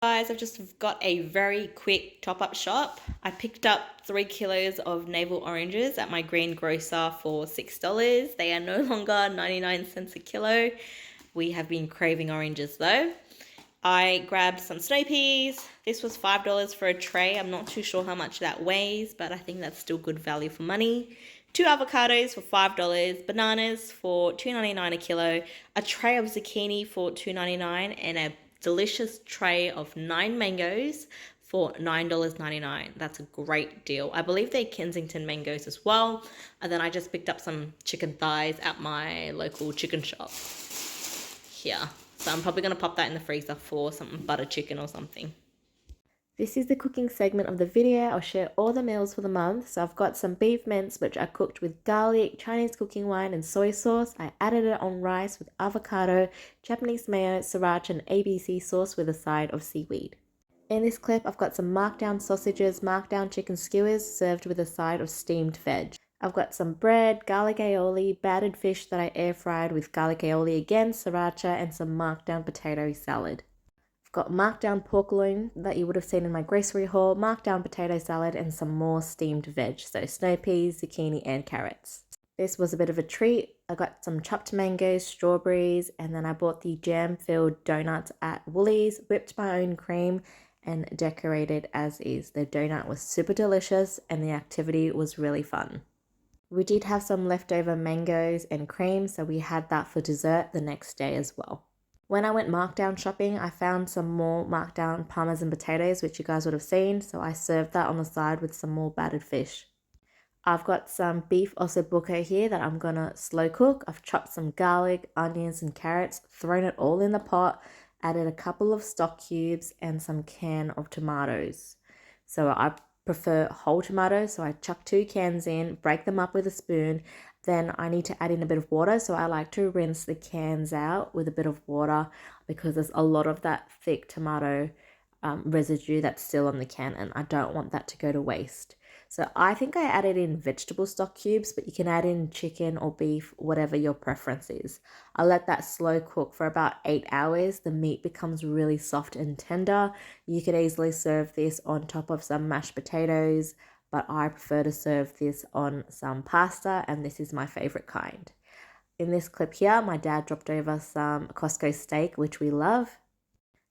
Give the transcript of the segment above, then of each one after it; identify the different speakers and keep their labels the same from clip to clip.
Speaker 1: Guys, I've just got a very quick top-up shop. I picked up 3 kilos of navel oranges at my green grocer for $6. They are no longer 99 cents a kilo. We have been craving oranges though. I grabbed some snow peas. This was $5 for a tray. I'm not too sure how much that weighs, but I think that's still good value for money. 2 avocados for $5, bananas for $2.99 a kilo, a tray of zucchini for $2.99, and a delicious tray of 9 mangoes for $9.99. That's a great deal. I believe they're Kensington mangoes as well. And then I just picked up some chicken thighs at my local chicken shop here. So I'm probably going to pop that in the freezer for some butter chicken or something. This is the cooking segment of the video. I'll share all the meals for the month. So I've got some beef mince, which I cooked with garlic, Chinese cooking wine, and soy sauce. I added it on rice with avocado, Japanese mayo, sriracha, and ABC sauce with a side of seaweed. In this clip, I've got some markdown sausages, markdown chicken skewers served with a side of steamed veg. I've got some bread, garlic aioli, battered fish that I air fried with garlic aioli again, sriracha, and some markdown potato salad. I've got markdown pork loin that you would have seen in my grocery haul, markdown potato salad, and some more steamed veg, so snow peas, zucchini, and carrots. This was a bit of a treat. I got some chopped mangoes, strawberries, and then I bought the jam-filled donuts at Woolies, whipped my own cream, and decorated as is. The donut was super delicious, and the activity was really fun. We did have some leftover mangoes and cream, so we had that for dessert the next day as well. When I went markdown shopping, I found some more markdown parmesan potatoes, which you guys would have seen, so I served that on the side with some more battered fish. I've got some beef ossobuco here that I'm gonna slow cook. I've chopped some garlic, onions, and carrots, thrown it all in the pot, added a couple of stock cubes and some can of tomatoes. So I prefer whole tomatoes, so I chuck 2 cans in, break them up with a spoon. Then I need to add in a bit of water, so I like to rinse the cans out with a bit of water because there's a lot of that thick tomato residue that's still on the can, and I don't want that to go to waste. So I think I added in vegetable stock cubes, but you can add in chicken or beef, whatever your preference is. I let that slow cook for about 8 hours. The meat becomes really soft and tender. You could easily serve this on top of some mashed potatoes, but I prefer to serve this on some pasta, and this is my favorite kind. In this clip here, my dad dropped over some Costco steak, which we love.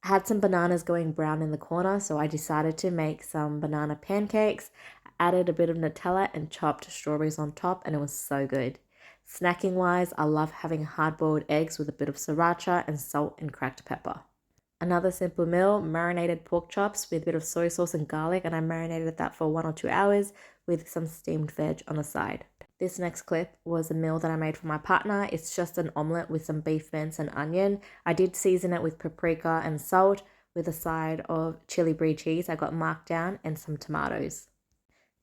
Speaker 1: I had some bananas going brown in the corner, so I decided to make some banana pancakes. I added a bit of Nutella and chopped strawberries on top, and it was so good. Snacking wise, I love having hard-boiled eggs with a bit of sriracha and salt and cracked pepper. Another simple meal, marinated pork chops with a bit of soy sauce and garlic, and I marinated that for 1 or 2 hours with some steamed veg on the side. This next clip was a meal that I made for my partner. It's just an omelette with some beef mince and onion. I did season it with paprika and salt with a side of chili brie cheese I got marked down and some tomatoes.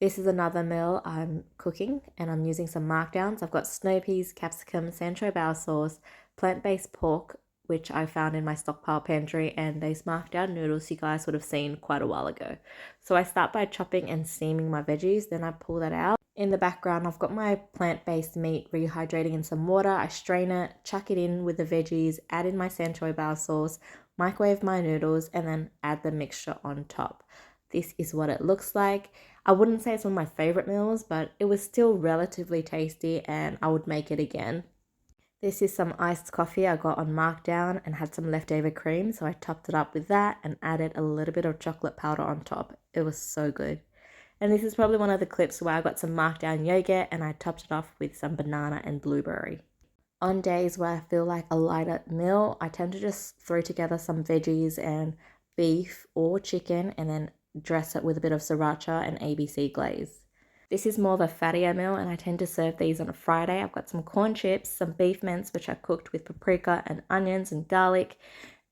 Speaker 1: This is another meal I'm cooking, and I'm using some markdowns. I've got snow peas, capsicum, Sancho bao sauce, plant-based pork, which I found in my stockpile pantry, and these markdown noodles you guys would have seen quite a while ago. So I start by chopping and steaming my veggies, then I pull that out. In the background, I've got my plant-based meat rehydrating in some water. I strain it, chuck it in with the veggies, add in my Sancho bao sauce, microwave my noodles, and then add the mixture on top. This is what it looks like. I wouldn't say it's one of my favorite meals, but it was still relatively tasty and I would make it again. This is some iced coffee I got on markdown and had some leftover cream, so I topped it up with that and added a little bit of chocolate powder on top. It was so good. And this is probably one of the clips where I got some markdown yogurt and I topped it off with some banana and blueberry. On days where I feel like a lighter meal, I tend to just throw together some veggies and beef or chicken and then dress it with a bit of sriracha and ABC glaze. This is more of a fattier meal, and I tend to serve these on a Friday. I've got some corn chips, some beef mince, which I cooked with paprika and onions and garlic,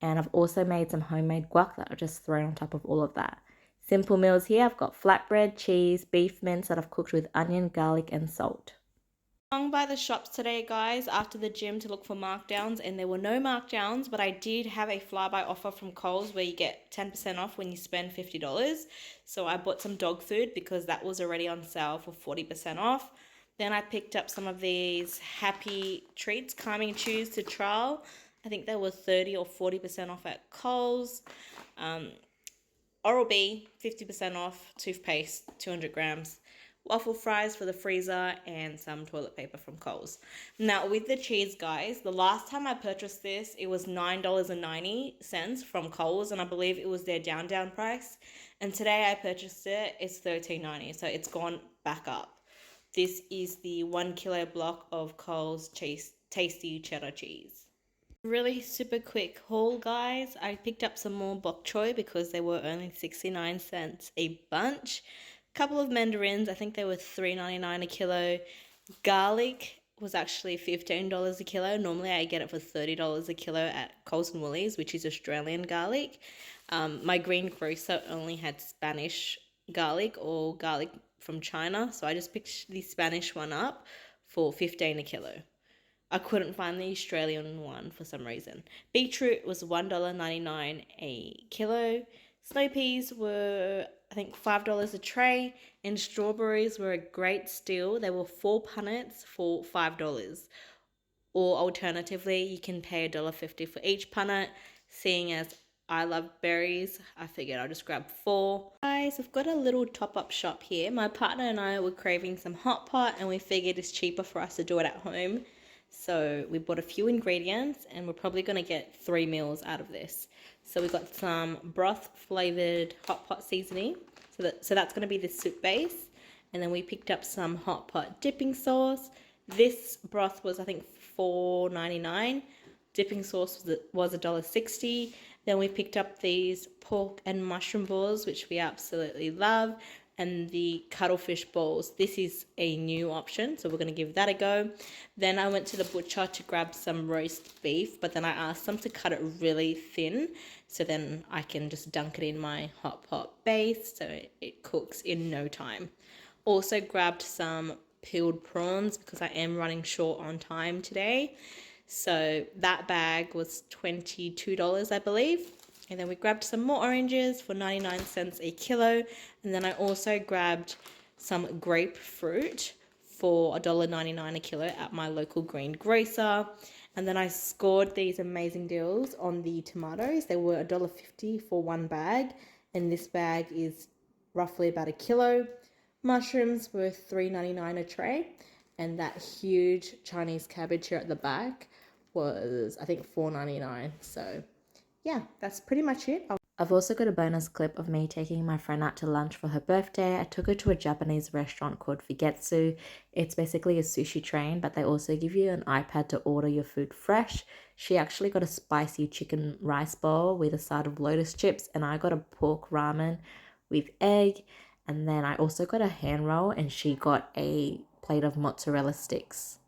Speaker 1: and I've also made some homemade guac that I've just thrown on top of all of that. Simple meals here, I've got flatbread, cheese, beef mince that I've cooked with onion, garlic, and salt. Along by the shops today, guys, after the gym to look for markdowns, and there were no markdowns, but I did have a flyby offer from Coles where you get 10% off when you spend $50. So I bought some dog food because that was already on sale for 40% off. Then I picked up some of these Happy Treats Calming Chews to trial, I think they were 30 or 40% off at Coles. Oral-B, 50% off. Toothpaste, 200 grams. Waffle fries for the freezer, and some toilet paper from Coles. Now, with the cheese, guys, the last time I purchased this, it was $9.90 from Coles, and I believe it was their down price. And today I purchased it, it's $13.90, so it's gone back up. This is the 1 kilo block of Coles tasty cheddar cheese. Really super quick haul, guys. I picked up some more bok choy because they were only 69 cents a bunch. Couple of mandarins, I think they were $3.99 a kilo. Garlic was actually $15 a kilo. Normally I get it for $30 a kilo at Coles and Woolies, which is Australian garlic. My green grocer only had Spanish garlic or garlic from China, so I just picked the Spanish one up for $15 a kilo. I couldn't find the Australian one for some reason. Beetroot was $1.99 a kilo. Snow peas were, I think, $5 a tray. And strawberries were a great steal. They were 4 punnets for $5. Or alternatively, you can pay $1.50 for each punnet. Seeing as I love berries, I figured I'll just grab 4. Guys, I've got a little top-up shop here. My partner and I were craving some hot pot, and we figured it's cheaper for us to do it at home. So we bought a few ingredients, and we're probably going to get 3 meals out of this. So we got some broth flavored hot pot seasoning. So that's going to be the soup base. And then we picked up some hot pot dipping sauce. This broth was, I think, $4.99. Dipping sauce was $1.60. Then we picked up these pork and mushroom balls, which we absolutely love, and the cuttlefish balls. This is a new option, so we're going to give that a go. Then I went to the butcher to grab some roast beef, but then I asked them to cut it really thin, so then I can just dunk it in my hot pot base, so it cooks in no time. Also grabbed some peeled prawns because I am running short on time today. So that bag was $22, I believe. And then we grabbed some more oranges for 99 cents a kilo. And then I also grabbed some grapefruit for $1.99 a kilo at my local green grocer. And then I scored these amazing deals on the tomatoes. They were $1.50 for one bag. And this bag is roughly about a kilo. Mushrooms were $3.99 a tray. And that huge Chinese cabbage here at the back was, I think, $4.99. So yeah, that's pretty much it. I've also got a bonus clip of me taking my friend out to lunch for her birthday. I took her to a Japanese restaurant called Fugetsu. It's basically a sushi train, but they also give you an iPad to order your food fresh. She actually got a spicy chicken rice bowl with a side of lotus chips, and I got a pork ramen with egg. And then I also got a hand roll, and she got a plate of mozzarella sticks.